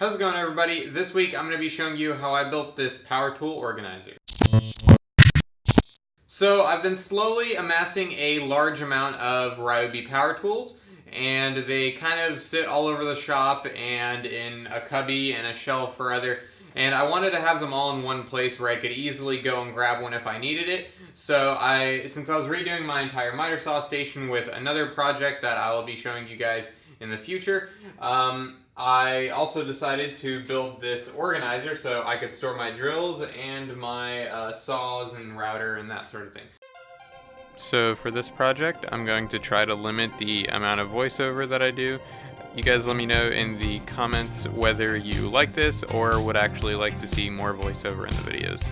How's it going, everybody? This week I'm going to be showing you how I built this power tool organizer. So I've been slowly amassing a large amount of Ryobi power tools, and they kind of sit all over the shop and in a cubby and a shelf or other, and I wanted to have them all in one place where I could easily go and grab one if I needed it. So since I was redoing my entire miter saw station with another project that I will be showing you guys in the future, I also decided to build this organizer so I could store my drills and my saws and router and that sort of thing. So for this project, I'm going to try to limit the amount of voiceover that I do. You guys let me know in the comments whether you like this or would actually like to see more voiceover in the videos.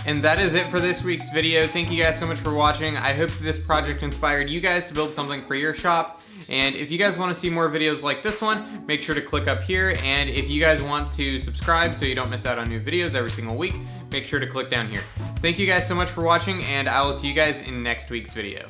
And that is it for this week's video. Thank you guys so much for watching. I hope this project inspired you guys to build something for your shop. And if you guys want to see more videos like this one, make sure to click up here. And if you guys want to subscribe so you don't miss out on new videos every single week, make sure to click down here. Thank you guys so much for watching, and I will see you guys in next week's video.